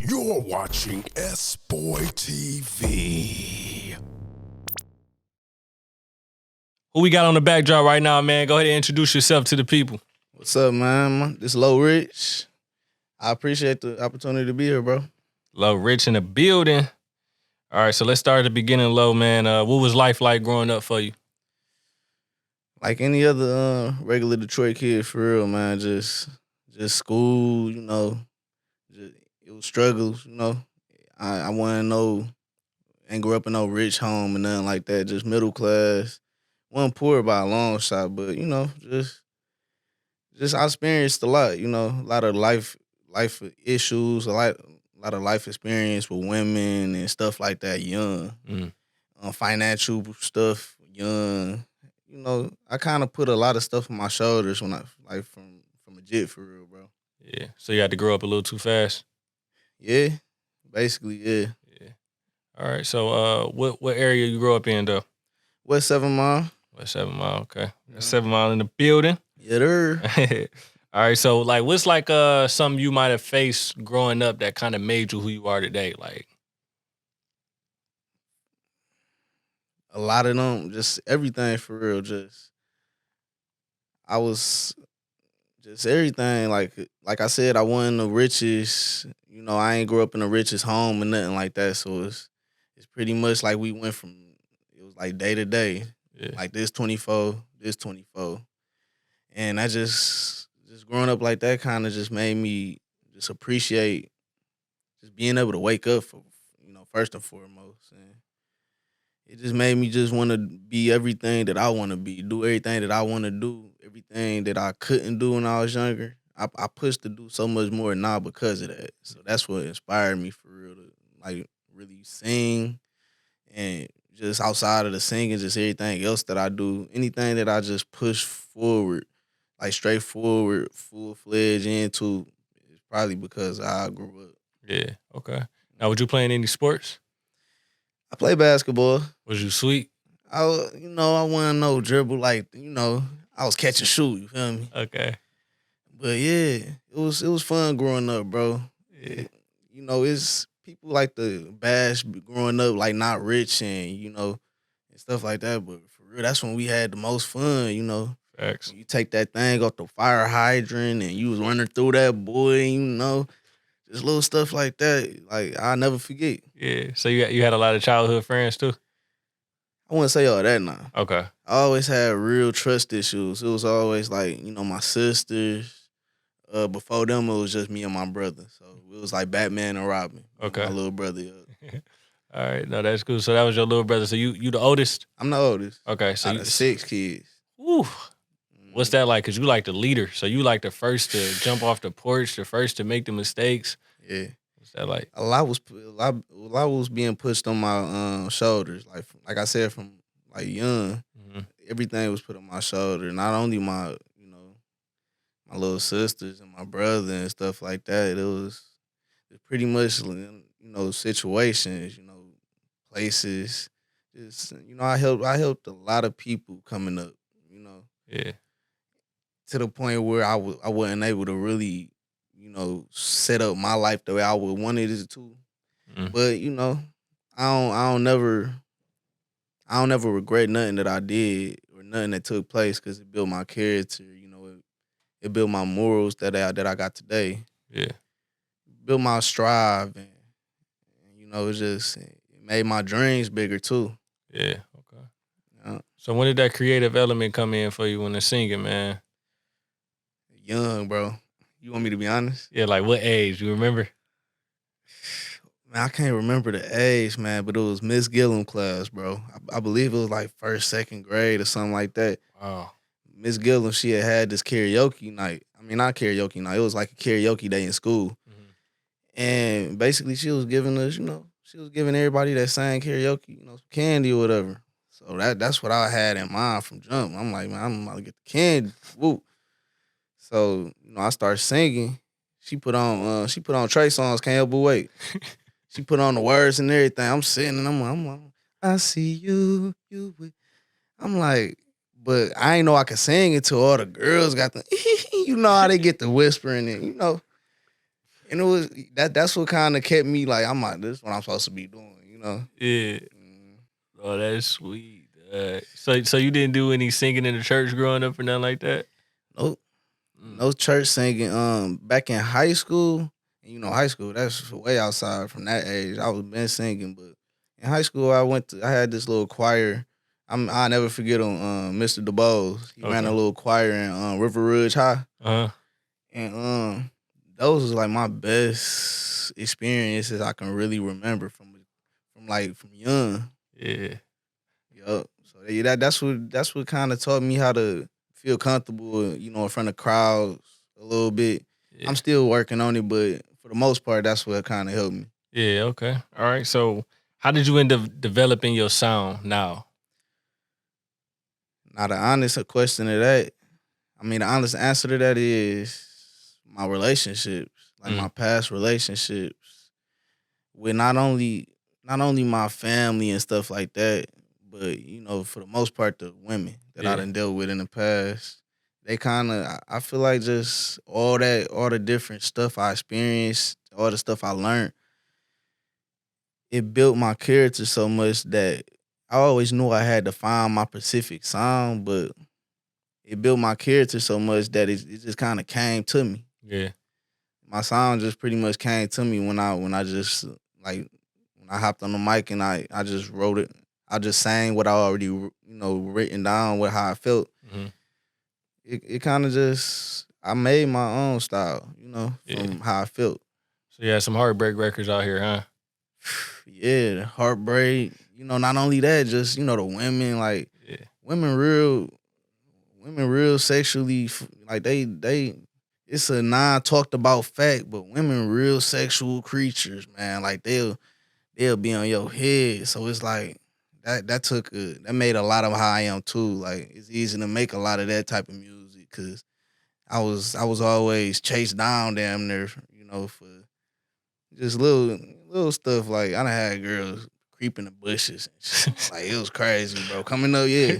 You're watching SBoyTV. Who we got on the backdrop right now, man? Go ahead and introduce yourself to the people. What's up, man? This Low Rich. I appreciate the opportunity to be here, bro. Low Rich in the building. All right, so let's start at the beginning, Low, man. What was life like growing up for you? Like any other regular Detroit kid, for real, man. Just school, it was struggles, I ain't grew up in no rich home and nothing like that. Just middle class. Wasn't poor by a long shot, but just I experienced a lot, a lot of life issues, a lot of life experience with women and stuff like that. Young, financial stuff, young. I kind of put a lot of stuff on my shoulders when I from a jit, for real, bro. Yeah, so you had to grow up a little too fast. Yeah, basically, yeah. Yeah. All right, so what area you grew up in though? West 7 Mile. West 7 Mile, okay. Yeah. 7 Mile in the building. Yeah, there. All right, so like, what's like something you might have faced growing up that kind of made you who you are today? Like, a lot of them, just everything, for real. I was just everything. Like I said, I wasn't the richest. I ain't grew up in the richest home or nothing like that. So it's pretty much like we went from, it was like day to day. yeah. Like this 24, this 24. And I just growing up like that kind of just made me just appreciate just being able to wake up for, first and foremost. And it just made me just want to be everything that I want to be, do everything that I want to do, everything that I couldn't do when I was younger. I pushed to do so much more now because of that. So that's what inspired me, for real, to like really sing, and just outside of the singing, just everything else that I do, anything that I just push forward, like straightforward, full-fledged into, is probably because I grew up. Yeah, okay. Now, would you play in any sports? I play basketball. Was you sweet? I wasn't no dribble, like, I was catch and shoot, you feel me? Okay. But yeah, it was fun growing up, bro. Yeah. It's people like to bash growing up, like not rich and, and stuff like that. But for real, that's when we had the most fun, Facts. You take that thing off the fire hydrant and you was running through that, boy, just little stuff like that. Like, I'll never forget. Yeah. So you had a lot of childhood friends too? I wouldn't say all that now. Okay. I always had real trust issues. It was always like, my sisters. Before them, it was just me and my brother. So it was like Batman and Robin. Okay. My little brother. All right. No, that's cool. So that was your little brother. So you the oldest? I'm the oldest. Okay. So out of 6 kids. Woo. What's that like? Because you like the leader. So you like the first to jump off the porch, the first to make the mistakes. Yeah. What's that like? A lot was being pushed on my shoulders. Like I said, from like young, everything was put on my shoulder. Not only my little sisters and my brother and stuff like that. It was pretty much, situations, places. Just, I helped a lot of people coming up, Yeah. to the point where I wasn't able to really, set up my life the way I would wanted it to. But, I don't never regret nothing that I did or nothing that took place, because it built my character, it built my morals that I got today. Yeah. It built my strive, and it made my dreams bigger too. Yeah. Okay. Yeah. So when did that creative element come in for you when the singing, man? Young, bro. You want me to be honest? Yeah, like what age? You remember? Man, I can't remember the age, man, but it was Miss Gillum class, bro. I believe it was like first, second grade or something like that. Wow. Miss Gillum, she had this karaoke night. I mean, not karaoke night. It was like a karaoke day in school. And basically she was giving us, she was giving everybody that sang karaoke, candy or whatever. So that's what I had in mind from jump. I'm like, man, I'm about to get the candy. Woo. So, I started singing. She put on Trey Songz, Can't Help But Wait. She put on the words and everything. I'm sitting and I'm like, I see you with. I'm like, but I ain't know I could sing it till all the girls got the, how they get the whispering and, And it was that's what kind of kept me like, I'm like, this is what I'm supposed to be doing, you know? Yeah. Oh, that's sweet. So you didn't do any singing in the church growing up or nothing like that? Nope. Mm. No church singing. Back in high school, high school, that's way outside from that age. I was been singing, but in high school, I had this little choir. I'll never forget him, Mr. DeBose. He ran a Okay. little choir in River Ridge High. Uh-huh. And those was like my best experiences I can really remember from young. Yeah. Yup. So yeah, that's what kind of taught me how to feel comfortable, in front of crowds a little bit. Yeah. I'm still working on it, but for the most part, that's what kind of helped me. Yeah, okay. All right. So how did you end up developing your sound now? Now, the honest question to that, the honest answer to that is my relationships, like my past relationships with not only my family and stuff like that, but for the most part, the women that I Yeah. done dealt with in the past, they kind of, I feel like just all the different stuff I experienced, all the stuff I learned, it built my character so much that I always knew I had to find my specific sound, but it built my character so much that it just kind of came to me. Yeah. My sound just pretty much came to me when I just like when I hopped on the mic and I just wrote it. I just sang what I already written down with how I felt. Mm-hmm. It kind of just I made my own style, Yeah. from how I felt. So you had some heartbreak records out here, huh? Yeah, heartbreak. Not only that, just the women, like Yeah. women real sexually, like they it's a non talked about fact, but women real sexual creatures, man. Like they'll be on your head. So it's like that made a lot of how I am too. Like it's easy to make a lot of that type of music because I was always chased down damn near, for just little stuff. Like I done had girls creeping the bushes and shit. Like it was crazy, bro. Coming up, yeah.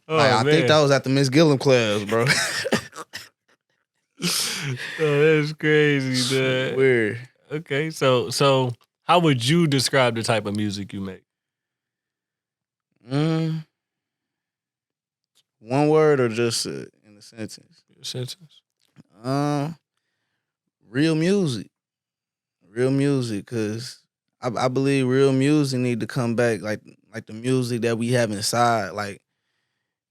Oh, Like I think man. that was at the Miss Gillum class, bro. Oh, that's crazy, man. Weird. Okay, so how would you describe the type of music you make? Mm, one word or just in a sentence? Sentence. Um, real music. Real music, cause I believe real music need to come back like the music that we have inside. Like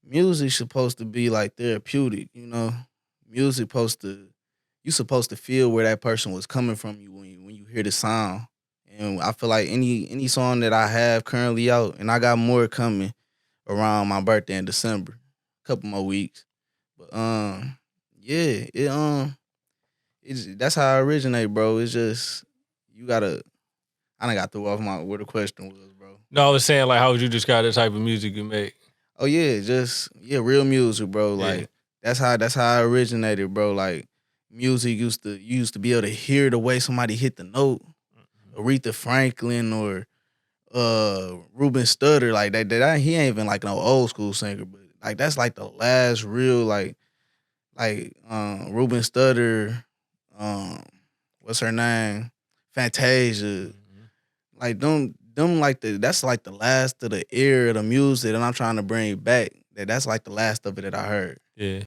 music supposed to be like therapeutic, Music you supposed to feel where that person was coming from you when you hear the sound. And I feel like any song that I have currently out, and I got more coming around my birthday in December, a couple more weeks. But yeah, that's how I originate, bro. It's just you gotta. I done got through off where the question was, bro. No, I was saying like, how would you describe the type of music you make? Oh yeah, real music, bro. Yeah. Like that's how I originated, bro. Like music you used to be able to hear the way somebody hit the note. Aretha Franklin or Ruben Studdard, like that he ain't even like no old school singer, but like that's like the last real Ruben Studdard, what's her name? Fantasia. Like them like that's like the last of the era of the music that I'm trying to bring back. That's like the last of it that I heard. Yeah.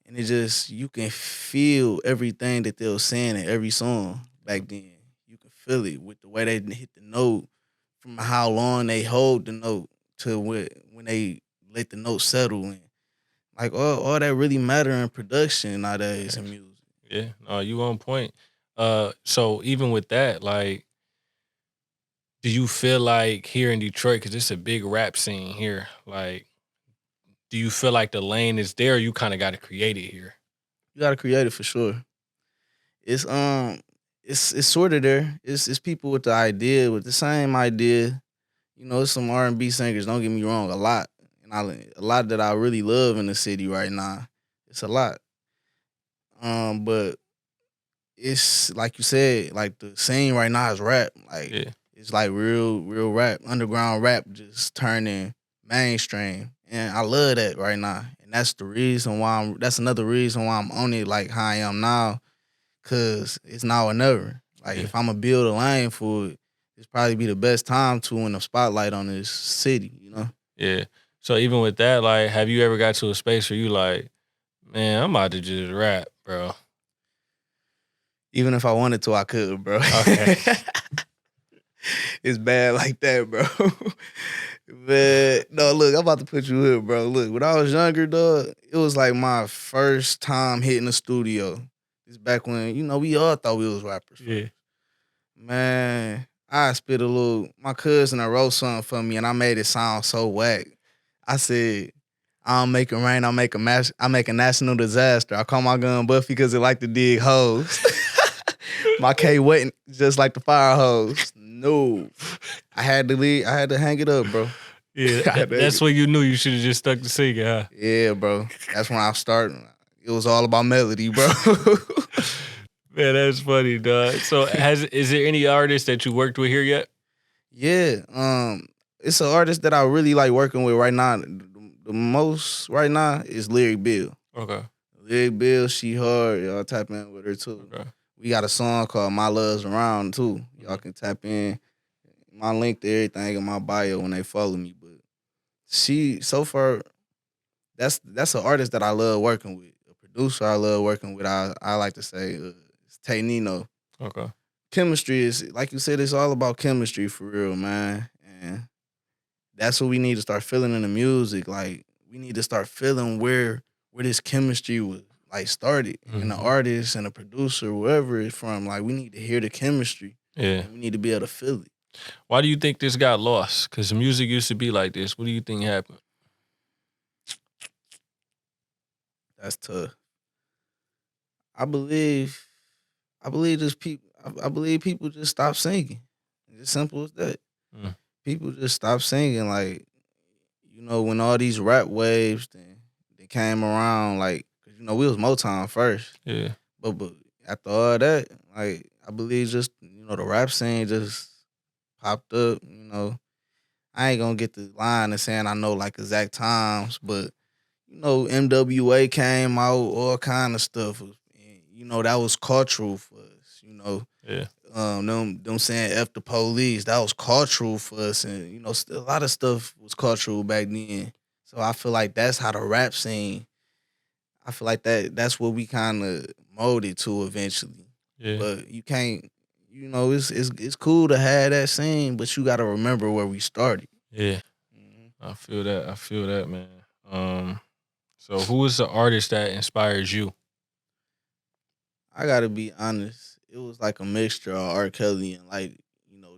And it just you can feel everything that they were saying in every song back then. You can feel it with the way they hit the note, from how long they hold the note to when they let the note settle in. Like all that really matter in production nowadays in music. Yeah. No, you on point. So even with that, like, do you feel like here in Detroit, because it's a big rap scene here, like, do you feel like the lane is there or you kind of got to create it here? You gotta create it for sure. It's it's sort of there. It's people with the idea, with the same idea. It's some R&B singers. Don't get me wrong, a lot, and a lot that I really love in the city right now. It's a lot. But it's like you said, like the scene right now is rap. Like Yeah. it's like real rap, underground rap, just turning mainstream, and I love that right now. And that's the reason why that's another reason why I'm on it like how I am now. cause it's now or never. Like if I'm gonna build a lane for it, it's probably be the best time to in the spotlight on this city, you know? Yeah. So even with that, like, have you ever got to a space where you like, man, I'm about to just rap, bro? Even if I wanted to, I could, bro. Okay. It's bad like that, bro. But no, look, I'm about to put you here, bro. Look, when I was younger, dog, it was like my first time hitting the studio. It's back when, we all thought we was rappers. Yeah. Man, I spit a little. My cousin wrote something for me, and I made it sound so whack. I said, "I don't make it rain. I make a national disaster. I call my gun Buffy because it like to dig holes. My K wetting just like the fire hose. No, I had to leave. I had to hang it up, bro. Yeah, that's when you knew you should have just stuck to singing, huh? Yeah, bro. That's when I started. It was all about melody, bro. Man, that's funny, dog. So is there any artist that you worked with here yet? Yeah, it's an artist that I really like working with right now. The most right now is Lyric Bill. Okay. Lyric Bill, she hard. Y'all tap in with her too. Okay. We got a song called My Love's Around too. Y'all can tap in. My link to everything in my bio when they follow me. But she so far, that's an artist that I love working with. A producer I love working with. I like to say it's Tay Nino. Okay. Chemistry is, like you said, it's all about chemistry for real, man. And that's what we need to start feeling in the music. Like we need to start feeling where this chemistry was like started. And the artist and the producer, wherever it's from, like we need to hear the chemistry. Yeah. And we need to be able to feel it. Why do you think this got lost? Because the music used to be like this. What do you think happened? That's tough. I believe just people. I believe people just stopped singing. It's as simple as that. People just stopped singing. Like, when all these rap waves they came around, like, cause we was Motown first. Yeah. But after all that, like, I believe just the rap scene just popped up. I ain't gonna get the line of saying I know like exact times, but MWA came out, all kind of stuff. That was cultural for us. Yeah. Them saying F the police, that was cultural for us, and a lot of stuff was cultural back then. So I feel like that's how the rap scene. I feel like that's what we kind of molded to eventually. Yeah. But you can't. It's cool to have that scene, but you got to remember where we started. Yeah. I feel that, man. So who is the artist that inspires you? I gotta be honest. It was like a mixture of R. Kelly and like,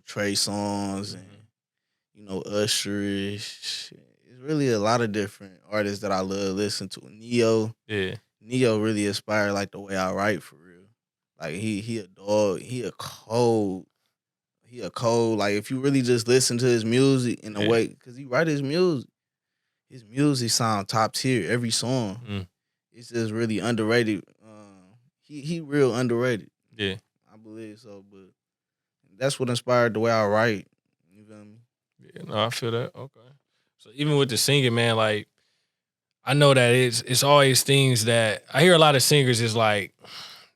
Trey Songz and, Usherish. It's really a lot of different artists that I love listening to. Neo. Yeah. Neo really inspired like the way I write for real. Like he a dog. He a cold. Like if you really just listen to his music in a way, because he write his music sound top tier every song. It's just really underrated. He real underrated. Yeah. I believe so, but that's what inspired the way I write. You feel me? Yeah, no, I feel that. Okay. So even with the singing, man, like I know that it's always things that I hear a lot of singers is like,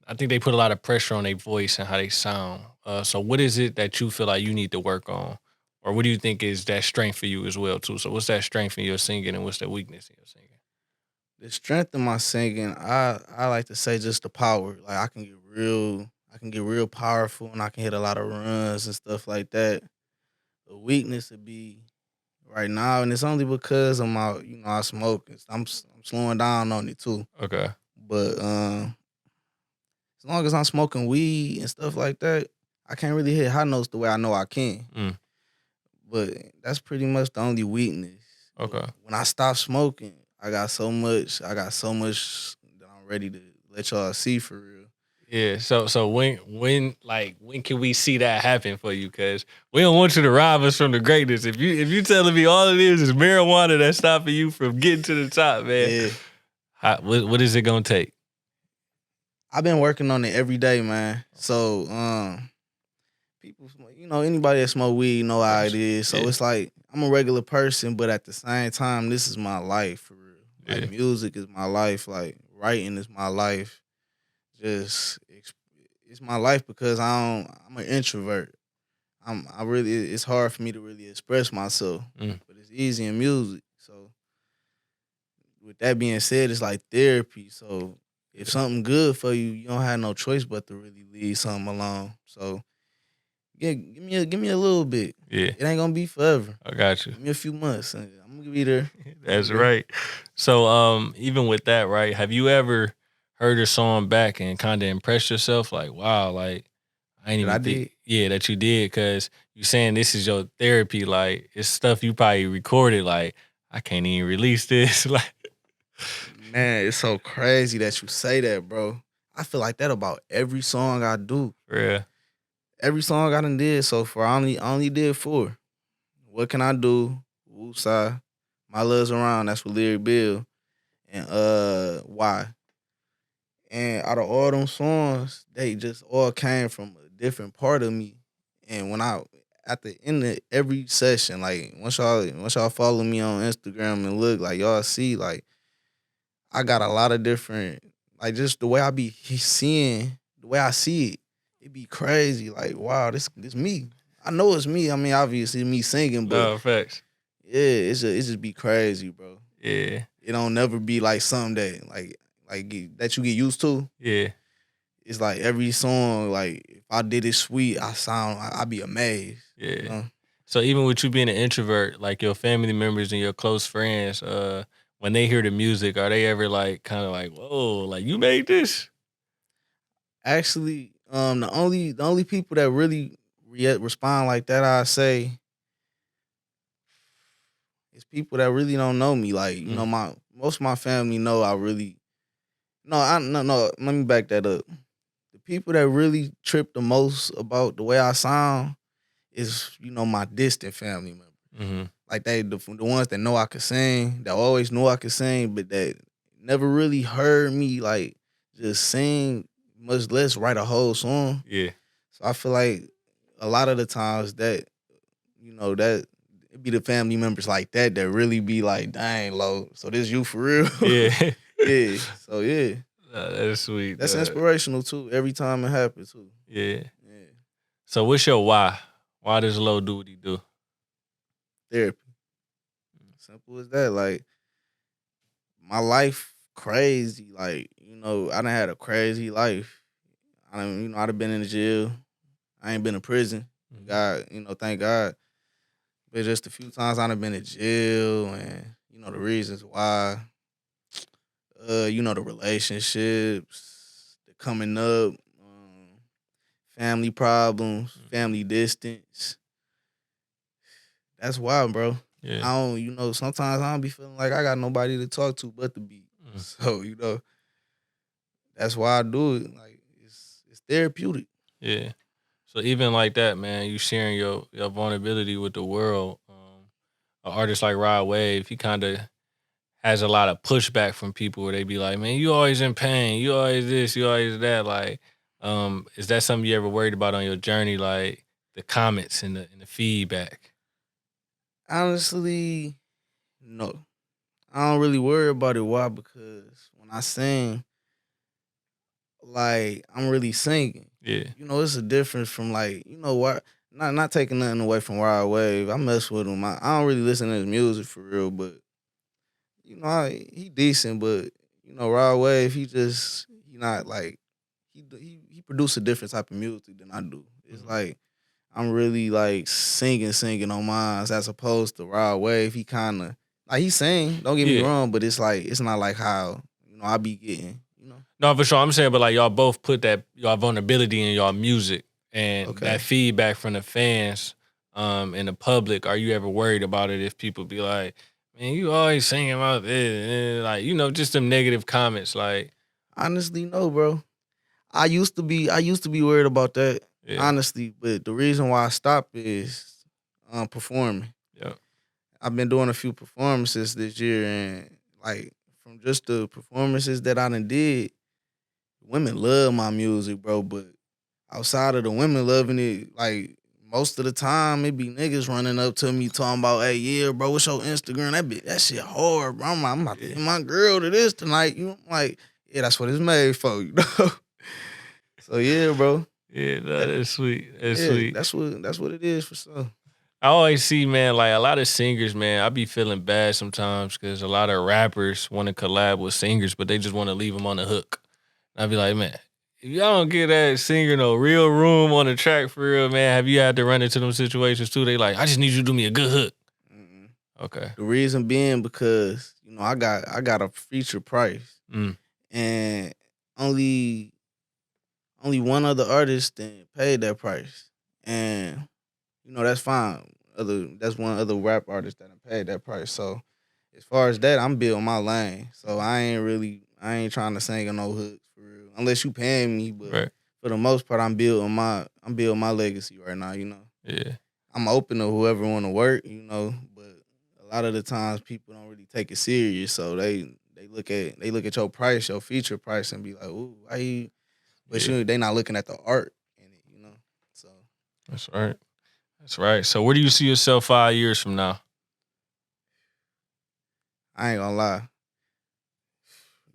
I think they put a lot of pressure on their voice and how they sound. So what is it that you feel like you need to work on? Or what do you think is that strength for you as well, too? So what's that strength in your singing and what's that weakness in your singing? The strength of my singing, I like to say just the power. Like I can get real powerful and I can hit a lot of runs and stuff like that. The weakness would be right now, and it's only because of my, I smoke. I'm slowing down on it too. Okay. But as long as I'm smoking weed and stuff like that, I can't really hit high notes the way I know I can. But that's pretty much the only weakness. Okay. But when I stop smoking, I got so much that I'm ready to let y'all see for real. Yeah. So when can we see that happen for you? Because we don't want you to rob us from the greatness. If you telling me all it is marijuana that's stopping you from getting to the top, man. Yeah. What is it gonna take? I've been working on it every day, man. So people, anybody that smoke weed know how it is. So it's like I'm a regular person, but at the same time, this is my life for real. Like music is my life. Like writing is my life. Just it's my life because I'm an introvert. It's hard for me to really express myself, Mm. but it's easy in music. So with that being said, it's like therapy. So if something good for you, you don't have no choice but to really leave something alone. So yeah, give me a little bit. Yeah, It ain't gonna be forever. I got you. Give me a few months, and I'm gonna be there. That's right. So, even with that, right? Have you ever heard a song back and kind of impressed yourself? Like, wow, like I ain't That I even think, did. yeah, that you did, because you saying this is your therapy. Like, it's stuff you probably recorded. Like, I can't even release this. Like, Man, it's so crazy that you say that, bro. I feel like that about every song I do. for real. Every song I done did so far, I only did 4. What Can I Do? Woosah. My Love's Around, that's with Lyric Bill. And Why. And out of all them songs, they just all came from a different part of me. And when I at the end of every session, like once y'all follow me on Instagram and look, like y'all see, like I got a lot of different, like just the way I be seeing, the way I see it, it be crazy. Like, wow, this me. I know it's me. I mean, obviously me singing, but No facts. yeah, it just be crazy, bro. Yeah, It don't never be like something that that you get used to. yeah, It's like every song, like if I did it sweet, I'd be amazed. yeah. You know? So even with you being an introvert, like your family members and your close friends, when they hear the music, are they ever like kind of like, whoa, like you made this? Actually, the only people that really respond like that, I say, is people that really don't know me. Like, you know, most of my family know I really no. Let me back that up. The people that really trip the most about the way I sound is, you know, my distant family members. Mm-hmm. Like the ones that know I could sing, that always knew I could sing, but that never really heard me like just sing, much less write a whole song. Yeah, So I feel like a lot of the times that, you know, that it be the family members like that that really be like, dang, low. So this you for real? yeah. Yeah. So yeah. That's sweet. That's dog. inspirational too. Every time it happens too. Yeah. Yeah. So what's your why? Why does Low do what he do? Therapy. Simple as that. Like my life crazy. Like, you know, I done had a crazy life. I'd have been in the jail. I ain't been in prison. Mhm. God, you know, thank God. But just a few times I done been in jail and, you know, the reasons why. You know, the relationships, the coming up, family problems, family distance. That's why, bro. Yeah. I don't, you know, sometimes I don't be feeling like I got nobody to talk to but the beat. Mhm. So, you know, that's why I do it. Like it's therapeutic. Yeah. So even like that, man, you sharing your vulnerability with the world. An artist like Rod Wave, he kind of has a lot of pushback from people where they be like, "Man, you always in pain. You always this. You always that." Like, is that something you ever worried about on your journey? Like the comments and the feedback. Honestly, no. I don't really worry about it. Why? Because when I sing, like I'm really singing. Yeah. You know, it's a difference from like, you know what? Not taking nothing away from Rod Wave. I mess with him. I don't really listen to his music for real, but you know, he decent. But you know, Rod Wave, he not like he produce a different type of music than I do. It's like I'm really like singing on mine as opposed to Rod Wave. He kind of like he sing. Don't get me Yeah. wrong, but it's like it's not like how, you know, I be getting. You know. No, for sure. I'm saying, but like y'all both put that y'all vulnerability in y'all music and Okay. that feedback from the fans, and the public. Are you ever worried about it if people be like, "Man, you always singing about this," and like, you know, just them negative comments, like, Honestly, no, bro. I used to be worried about that, yeah, honestly, but the reason why I stopped is performing. yeah, I've been doing a few performances this year, and like from just the performances that I done did, women love my music, bro. But outside of the women loving it, like most of the time, it be niggas running up to me talking about, "Hey, yeah, bro, what's your Instagram? That shit hard, bro. I'm about to hit my girl to this tonight." You know, I'm like, yeah, that's what it's made for, you know. So yeah, bro. Yeah, no, that's sweet. That's Yeah, sweet. that's what it is for sure. I always see, man, like a lot of singers, man, I be feeling bad sometimes because a lot of rappers want to collab with singers, but they just want to leave them on the hook. And I be like, man, if y'all don't give that singer no real room on the track for real, man, have you had to run into them situations too? They like, I just need you to do me a good hook. Mm-mm. Okay. The reason being because I got a feature price, Mm. and only one other artist then paid that price, and that's fine. That's one other rap artist that paid that price. So as far as that, I'm building my lane. So I ain't trying to sing on no hooks for real, unless you paying me. But Right. for the most part, I'm building my legacy right now. Yeah. I'm open to whoever want to work. But a lot of the times people don't really take it serious. So they look at your price, your feature price, and be like, ooh, why you? But Yeah. they not looking at the art in it. So That's right. That's right. So where do you see yourself 5 years from now? I ain't gonna lie.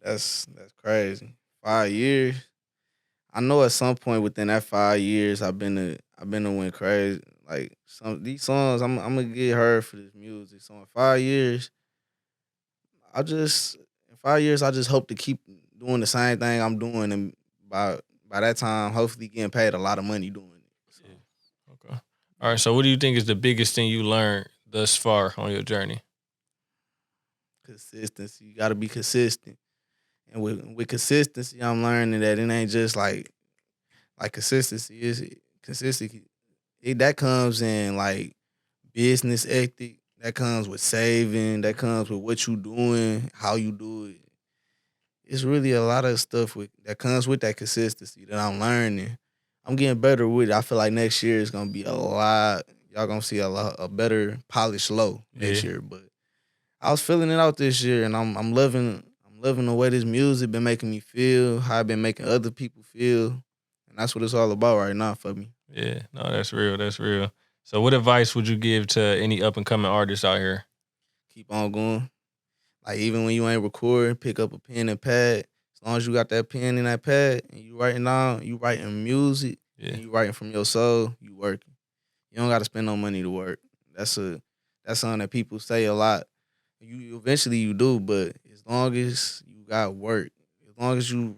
That's crazy. 5 years. I know at some point within that 5 years, I've been to went crazy. Like some these songs, I'm gonna get heard for this music. So in 5 years, in 5 years, I just hope to keep doing the same thing I'm doing, and by that time, hopefully getting paid a lot of money doing it. So, Yeah. Okay. All right. So what do you think is the biggest thing you learned thus far on your journey? consistency. You got to be consistent, and with consistency, I'm learning that it ain't just like consistency is consistency. That comes in like business ethic. That comes with saving. That comes with what you doing, how you do it. It's really a lot of stuff that comes with that consistency that I'm learning. I'm getting better with it. I feel like next year is gonna be a lot. Y'all gonna see a better polished low next Yeah. year. But I was feeling it out this year, and I'm loving the way this music been making me feel, how it been making other people feel, and that's what it's all about right now for me. Yeah. No, that's real. That's real. So what advice would you give to any up and coming artists out here? Keep on going. Like even when you ain't recording, pick up a pen and pad. As long as you got that pen and that pad, and you writing music, Yeah. and you writing from your soul, you working. You don't got to spend no money to work. That's something that people say a lot. You eventually you do, but as long as you got work, as long as you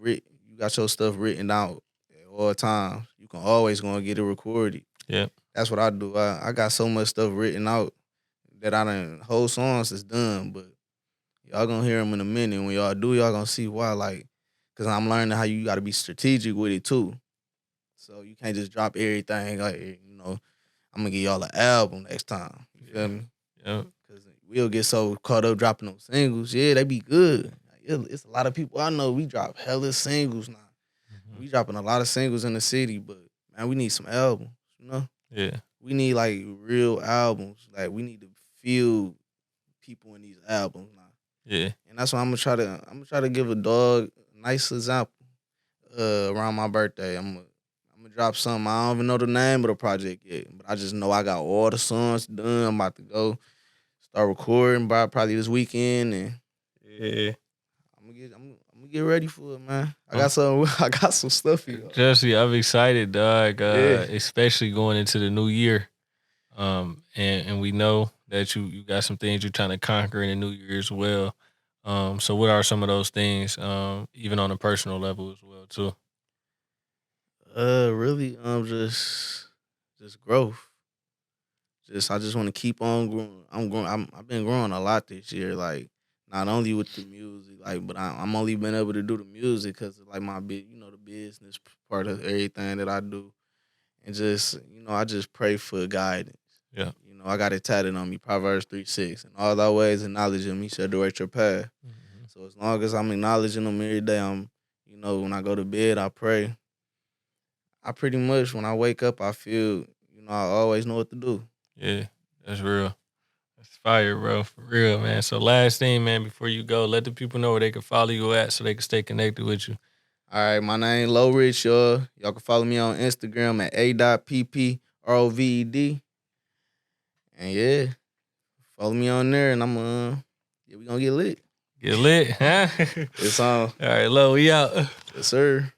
got your stuff written out at all times, you can always go and get it recorded. Yeah. That's what I do. I got so much stuff written out that I done whole songs is done, but y'all gonna hear them in a minute. When y'all do, y'all gonna see why. Like, cause I'm learning how you gotta be strategic with it too. So you can't just drop everything. Like, I'm gonna give y'all an album next time. You feel me? Yeah. Cause we'll get so caught up dropping those singles. Yeah, they be good. It's a lot of people I know. We drop hella singles now. Mhm. We dropping a lot of singles in the city, but man, we need some albums. Yeah. We need like real albums. Like we need to feel people in these albums now. Yeah. And that's why I'm gonna try to give a dog a nice example. Around my birthday, I'm gonna drop something. I don't even know the name of the project yet, but I just know I got all the songs done. I'm about to go start recording by probably this weekend, and Yeah. I'm gonna get ready for it, man. I got some stuff here. Jesse, I'm excited, dog. Yeah. Especially going into the new year. And we know that you got some things you're trying to conquer in the new year as well. So what are some of those things, even on a personal level as well too? Really, just growth. I just want to keep on growing. I've been growing a lot this year. Like not only with the music, like, but I'm only been able to do the music because of like my the business part of everything that I do, and just I just pray for guidance. Yeah. I got it tatted on me, Proverbs 3:6, and all thy ways acknowledge him, he shall direct your path. Mhm. So as long as I'm acknowledging him every day, when I go to bed, I pray. I pretty much when I wake up, I feel I always know what to do. Yeah, that's real. That's fire, bro. For real, man. So last thing, man, before you go, let the people know where they can follow you at so they can stay connected with you. All right, my name Low Rich, y'all. Y'all can follow me on Instagram at a.pproved. And yeah, follow me on there, and we gonna get lit. Get lit, huh? It's on. All right, Lo, we out. Yes, sir.